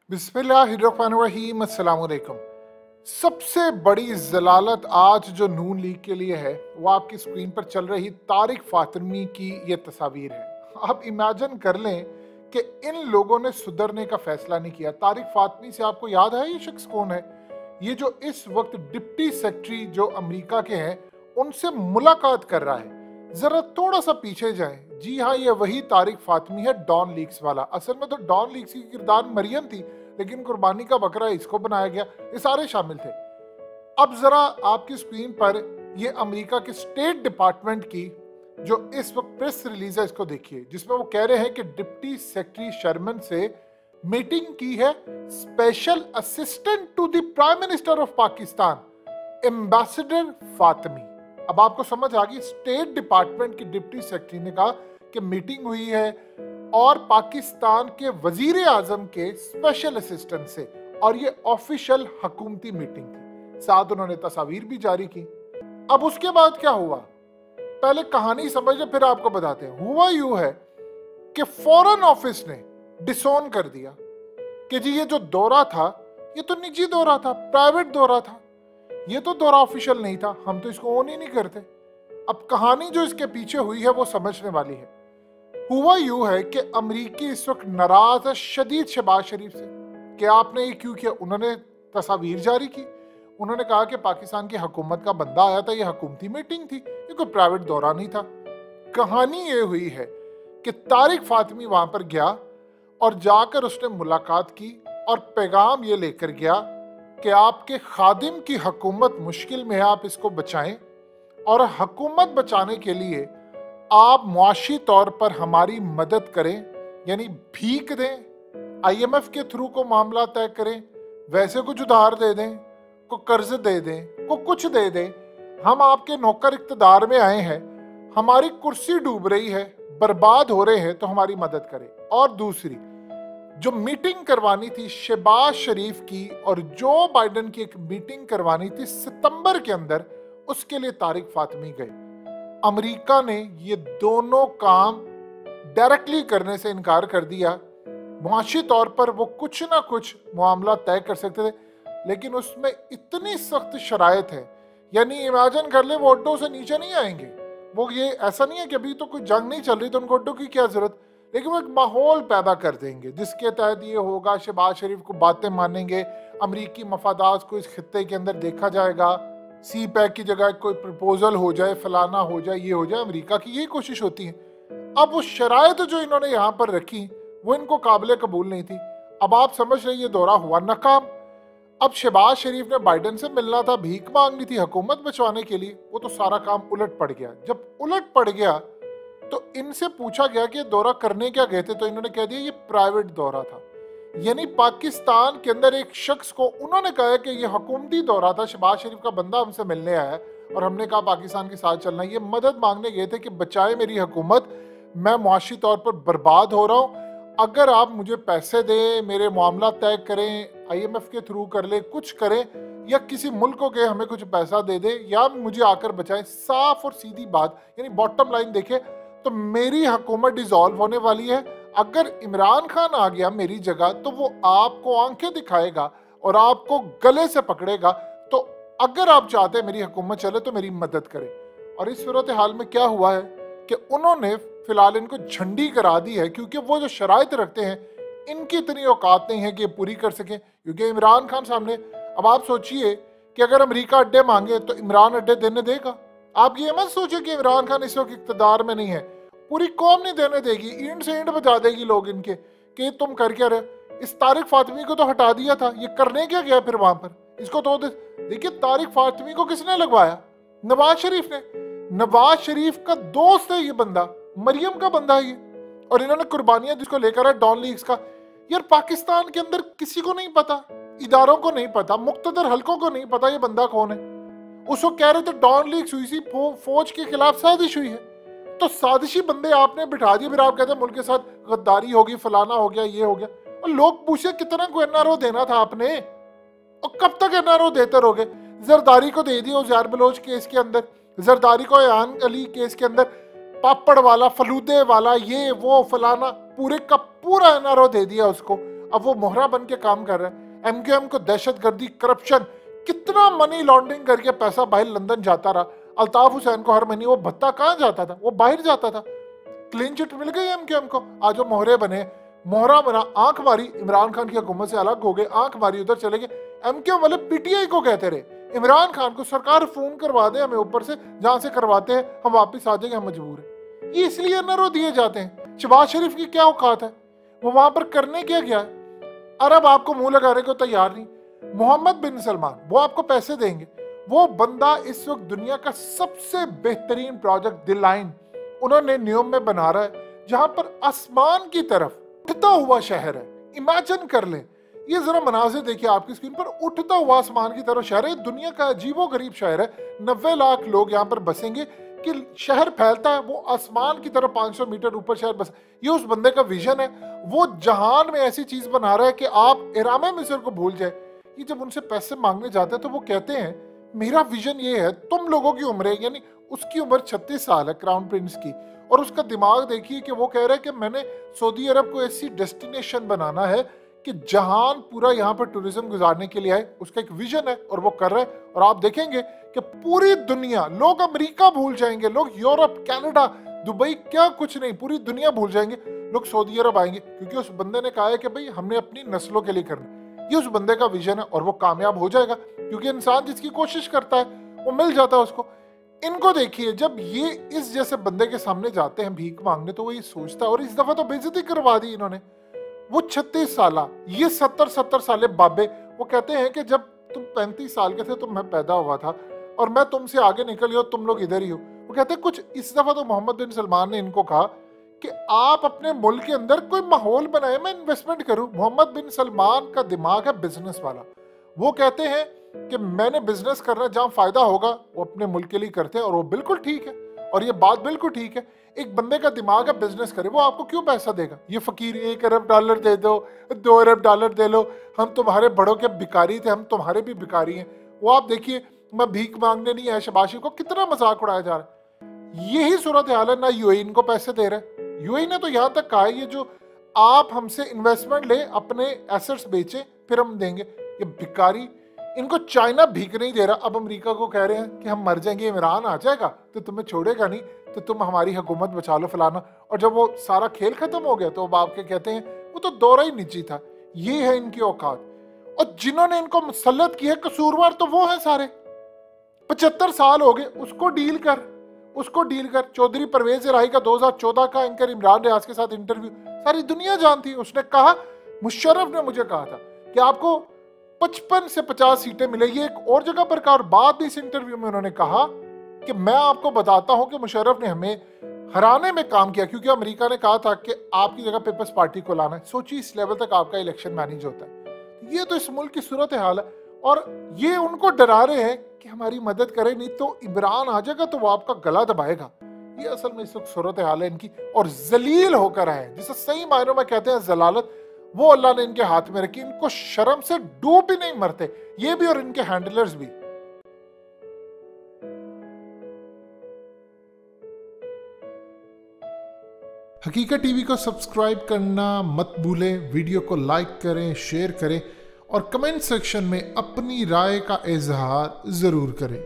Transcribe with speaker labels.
Speaker 1: बिस्मिल्लाहिर्रहमानिर्रहीम, अस्सलाम वालेकुम। सबसे बड़ी जलालत आज जो नून लीग के लिए है वो आपकी स्क्रीन पर चल रही तारिक फातिमी की ये तस्वीर है। आप इमेजिन कर लें कि इन लोगों ने सुधरने का फैसला नहीं किया। तारिक फातिमी से आपको याद है ये शख्स कौन है? ये जो इस वक्त डिप्टी सेक्रेटरी जो अमेरिका के हैं उनसे मुलाकात कर रहा है। जरा थोड़ा सा पीछे जाएं। जी हाँ, ये वही तारिक फातिमी है, डॉन लीक्स वाला। असल में तो डॉन लीक्स की किरदार मरियम थी, लेकिन कुर्बानी का बकरा इसको बनाया गया। ये सारे शामिल थे। अब जरा आपकी स्क्रीन पर ये अमेरिका के स्टेट डिपार्टमेंट की जो इस वक्त प्रेस रिलीज है इसको देखिए, जिसमें वो कह रहे हैं कि डिप्टी सेक्रेटरी शर्मन से मीटिंग की है special assistant to the prime minister of Pakistan ambassador Fatemi. अब आपको समझ आ गई, स्टेट डिपार्टमेंट की डिप्टी सेक्रेटरी ने कहा कि मीटिंग हुई है और पाकिस्तान के वजीर आजम के स्पेशल असिस्टेंट से, और ये ऑफिशियल हुकूमती मीटिंग थी। साथ उन्होंने तस्वीर भी जारी की। अब उसके बाद क्या हुआ, पहले कहानी समझ फिर आपको बताते हैं। हुआ यूं है कि फॉरेन ऑफिस ने डिसोन कर दिया कि जी ये जो दौरा था ये तो निजी दौरा था, प्राइवेट दौरा था, ये तो दौरा ऑफिशियल नहीं था, हम तो इसको ऑन ही नहीं करते। अब कहानी जो इसके पीछे हुई है वो समझने वाली है। हुआ यूं है कि अमरीकी इस वक्त नाराज है शदीद शहबाज शरीफ से कि आपने ये क्यों किया। उन्होंने तस्वीर जारी की, उन्होंने कहा कि पाकिस्तान की हुकूमत का बंदा आया था, ये हुकूमती मीटिंग थी, ये कोई प्राइवेट दौरा नहीं था। कहानी ये हुई है कि तारिक फातिमी वहां पर गया और जाकर उसने मुलाकात की और पैगाम ये लेकर गया कि आपके खादिम की हुकूमत मुश्किल में है, आप इसको बचाएं, और हुकूमत बचाने के लिए आप मुआशी तौर पर हमारी मदद करें, यानी भीख दें, IMF के थ्रू को मामला तय करें, वैसे कुछ उधार दे दें, को कर्ज दे दें, को कुछ दे दें। हम आपके नौकर इख्तिदार में आए हैं, हमारी कुर्सी डूब रही है, बर्बाद हो रहे हैं, तो हमारी मदद करें। और दूसरी जो मीटिंग करवानी थी शहबाज शरीफ की और जो बाइडेन की एक मीटिंग करवानी थी सितंबर के अंदर, उसके लिए तारिक फातिमी गए। अमेरिका ने ये दोनों काम डायरेक्टली करने से इनकार कर दिया। मुआशी तौर पर वो कुछ ना कुछ मामला तय कर सकते थे, लेकिन उसमें इतनी सख्त शराइत है, यानी इमेजिन कर ले वो अड्डों से नीचे नहीं आएंगे। वो ये ऐसा नहीं है कि अभी तो कोई जंग नहीं चल रही तो उनको अड्डों की क्या जरूरत, लेकिन वो एक माहौल पैदा कर देंगे जिसके तहत ये होगा शहबाज शरीफ को बातें मानेंगे, अमरीकी मफादात को इस खित्ते के अंदर देखा जाएगा, सी पैक की जगह कोई प्रपोजल हो जाए, फलाना हो जाए, ये हो जाए। अमेरिका की यही कोशिश होती है। अब वो शराइत जो इन्होंने यहाँ पर रखी वो इनको काबिल कबूल नहीं थी। अब आप समझ रहे ये दौरा हुआ नाकाम। अब शहबाज शरीफ ने बाइडेन से मिलना था, भीख मांगनी थी हुकूमत बचवाने के लिए, वो तो सारा काम उलट पड़ गया। जब उलट पड़ गया तो इनसे पूछा गया कि दौरा करने क्या गए थे, तो इन्होंने कह दिया ये प्राइवेट दौरा था। यानी पाकिस्तान के अंदर एक शख्स को उन्होंने कहा कि ये हुकूमती दौरा था, शहबाज शरीफ का बंदा हमसे मिलने आया और हमने कहा पाकिस्तान के साथ चलना। ये मदद मांगने गए थे कि बचाए मेरी हुकूमत, मैं मुआशी तौर पर बर्बाद हो रहा हूँ, अगर आप मुझे पैसे दें, मेरे मामला तय करें, IMF के थ्रू कर ले, कुछ करें, या किसी मुल्क को के हमें कुछ पैसा दे दे, या मुझे आकर बचाएं। साफ और सीधी बात, यानी बॉटम लाइन देखे तो मेरी हुकूमत डिसॉल्व होने वाली है। अगर इमरान खान आ गया मेरी जगह तो वो आपको आंखें दिखाएगा और आपको गले से पकड़ेगा। तो अगर आप चाहते हैं मेरी हुकूमत चले तो मेरी मदद करें। और इस सूरत हाल में क्या हुआ है कि उन्होंने फिलहाल इनको झंडी करा दी है, क्योंकि वो जो शराइत रखते हैं इनकी इतनी औकात नहीं है कि पूरी कर सकें, क्योंकि इमरान खान सामने। अब आप सोचिए कि अगर अमेरिका अड्डे मांगे तो इमरान अड्डे देने देगा? आप ये मत सोचिए कि इमरान खान इस वक्त इख्तिदार में नहीं है, पूरी कौम नहीं देने देगी, ईंट से ईंट बजा देगी लोग इनके कि तुम कर क्या रहे। इस तारिक फातिमी को तो हटा दिया था, ये करने क्या गया फिर वहां पर? इसको तो देखिए, तारिक फातिमी को किसने लगवाया? नवाज शरीफ ने। नवाज शरीफ का दोस्त है ये बंदा, मरियम का बंदा है ये, और इन्होंने कुर्बानियां जिसको लेकर है डॉन लीग्स का। यार पाकिस्तान के अंदर किसी को नहीं पता, इदारों को नहीं पता, मुक्तदर हलकों को नहीं पता ये बंदा कौन है। उसको कह रहे थे डॉन लीग्स हुई थी, फौज के खिलाफ साजिश हुई है, तो साजिशी बंदे आपने बिठा दिए, फिर आप कहते हैं मुल्क के साथ गद्दारी होगी, फलाना हो गया, ये हो गया। और लोग पूछे कितना को NRO देना था आपने, और कब तक NRO देते रहोगे? जरदारी को दे दिया ज़ैर बलोच केस के अंदर, जरदारी को ऐन अली केस के अंदर, पापड़ वाला, फलूदे वाला, ये वो फलाना, पूरे का पूरा NRO दे दिया उसको। अब वो मोहरा बन के काम कर रहा है। MQM को दहशतगर्दी, करप्शन, कितना मनी लॉन्ड्रिंग करके पैसा बाहर लंदन जाता रहा। अल्ताफ हुसैन को हर महीने वो भत्ता कहाँ जाता था, वो बाहर जाता था। क्लीन चिट मिल गई MQM को, आज वो मोहरे बने, मोहरा बना, आंख मारी, इमरान खान की हुकूमत से अलग हो गए, आंख मारी उधर चले गए। MQM वाले PTI को कहते रहे इमरान खान को सरकार फोन करवा दे हमें ऊपर से, जहां से करवाते हैं हम वापिस आ जाएंगे, हम मजबूर है। ये इसलिए नरो दिए जाते हैं। शहबाज शरीफ की क्या औकात है, वो वहां पर करने क्या गया है? अरब आपको मुंह लगाने को तैयार नहीं। मोहम्मद बिन सलमान वो आपको पैसे देंगे। वो बंदा इस वक्त दुनिया का सबसे बेहतरीन प्रोजेक्ट द लाइन उन्होंने न्यूयॉर्क में बना रहा है, जहां पर आसमान की तरफ उठता हुआ शहर है। इमेजिन कर लें, ये जरा मनाजिर देखिए आपकी स्क्रीन पर, उठता हुआ आसमान की तरफ शहर है। दुनिया का अजीबो गरीब शहर है, 90 लाख लोग यहाँ पर बसेंगे कि शहर फैलता है, वो आसमान की तरफ 500 मीटर ऊपर शहर बस। ये उस बंदे का विजन है। वो जहान में ऐसी चीज बना रहा है कि आप इराम मिस्र को भूल जाए। ये जब उनसे पैसे मांगने जाते हैं तो वो कहते हैं मेरा विजन ये है, तुम लोगों की उम्र है, यानी उसकी उम्र 36 साल है क्राउन प्रिंस की, और उसका दिमाग देखिए कि वो कह रहा है कि मैंने सऊदी अरब को ऐसी डेस्टिनेशन बनाना है कि जहान पूरा यहाँ पर टूरिज्म गुजारने के लिए आए। उसका एक विजन है और वो कर रहा है। और आप देखेंगे कि पूरी दुनिया, लोग अमेरिका भूल जाएंगे, लोग यूरोप, कनाडा, दुबई, क्या कुछ नहीं, पूरी दुनिया भूल जाएंगे, लोग सऊदी अरब आएंगे, क्योंकि उस बंदे ने कहा है कि भाई हमने अपनी नस्लों के लिए करना। ये उस बंदे का विजन है और वो कामयाब हो जाएगा, क्योंकि इंसान जिसकी कोशिश करता है वो मिल जाता है उसको। इनको देखिए, जब ये इस जैसे बंदे के सामने जाते हैं भीख मांगने तो वो ये सोचता है, और इस दफा तो बेइज्जती करवा दी इन्होंने। वो 36 साल, ये 70 साले बाबे, वो कहते हैं कि जब तुम 35 साल के थे तो मैं पैदा हुआ था और मैं तुमसे आगे निकली हो, तुम लोग इधर ही हो। वो कहते हैं कुछ इस दफा तो मोहम्मद बिन सलमान ने इनको कहा कि आप अपने मुल्क के अंदर कोई माहौल बनाए, मैं इन्वेस्टमेंट करूं। मोहम्मद बिन सलमान का दिमाग है बिजनेस वाला। वो कहते हैं कि मैंने बिजनेस करना, जहां फायदा होगा वो अपने मुल्क के लिए करते हैं, और वो बिल्कुल ठीक है, और ये बात बिल्कुल ठीक है। एक बंदे का दिमाग है बिजनेस करे, वो आपको क्यों पैसा देगा? ये फकीर 1 अरब डॉलर दे दो, 2 अरब डॉलर दे लो, हम तुम्हारे बड़ों के भिखारी थे, हम तुम्हारे भी भिखारी हैं। वो आप देखिए, मैं भीख मांगने नहीं आया, शबाशी को कितना मजाक उड़ाया जा रहा है। यही सूरत हाल है ना। यूएई इनको पैसे दे रहा है। यूएई ने तो यहाँ तक कहा है, ये जो आप हमसे इन्वेस्टमेंट ले, अपने एसेट्स बेचे, फिर हम देंगे। ये भिखारी, इनको चाइना भीख नहीं दे रहा। अब अमेरिका को कह रहे हैं कि हम मर जाएंगे, इमरान आ जाएगा तो तुम्हें छोड़ेगा नहीं, तो तुम हमारी हुकूमत बचा लो, फलाना। और जब वो सारा खेल खत्म हो गया तो वो बाप के कहते हैं वो तो दौरा ही निजी था। ये है इनकी औकात। और जिन्होंने इनको मुसल्लत किया कसूरवार तो वो है सारे। 75 साल हो गए, उसको डील कर, उसको डील कर। चौधरी परवेज इलाही का 2014 का एंकर इमरान रियाज के साथ इंटरव्यू सारी दुनिया जानती है। उसने कहा, मुशर्रफ ने मुझे कहा था कि आपको 55 से 50 सीटें मिलेगी। एक और जगह पर कहा, और बाद इस इंटरव्यू में उन्होंने कहा कि मैं आपको बताता हूं कि मुशर्रफ ने हमें हराने में काम किया, क्योंकि अमेरिका ने कहा था कि आपकी जगह पीपल्स पार्टी को लाना है। सोचिए इस लेवल तक आपका इलेक्शन मैनेज होता है। ये तो इस मुल्क की सूरत हाल है। और ये उनको डरा रहे हैं कि हमारी मदद करें, नहीं तो इमरान आ जाएगा तो वो आपका गला दबाएगा। ये असल में इस वक्त सूरत हाल है इनकी। और जलील होकर आए, जिसे सही मायनों में कहते हैं जलालत, वो अल्लाह ने इनके हाथ में रखी। इनको शर्म से डूब भी नहीं मरते, ये भी और इनके हैंडलर्स भी। हकीकत टीवी को सब्सक्राइब करना मत भूलें, वीडियो को लाइक करें, शेयर करें और कमेंट सेक्शन में अपनी राय का इजहार जरूर करें।